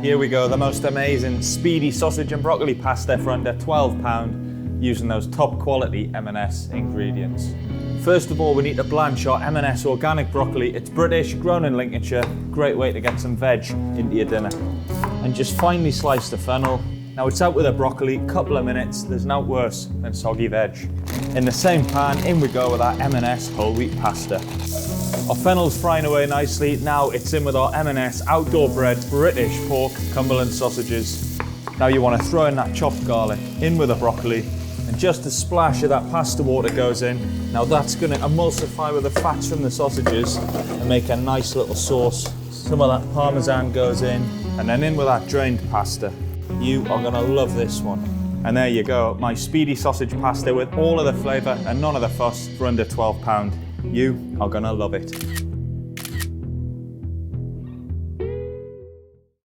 Here we go, the most amazing Speedy sausage and broccoli pasta for under £12 using those top quality M&S ingredients. First of all, we need to blanch our M&S organic broccoli. It's British, grown in Lincolnshire. Great way to get some veg into your dinner. And just finely slice the fennel. Now it's out with the broccoli, couple of minutes. There's no worse than soggy veg. In the same pan, in we go with our M&S whole wheat pasta. Our fennel's frying away nicely. Now it's in with our M&S outdoor bred British pork Cumberland sausages. Now you want to throw in that chopped garlic, in with the broccoli, and just a splash of that pasta water goes in. Now that's going to emulsify with the fats from the sausages and make a nice little sauce. Some of that parmesan goes in, and then in with that drained pasta. You are going to love this one. And there you go, my Speedy sausage pasta with all of the flavour and none of the fuss for under £12. You are going to love it.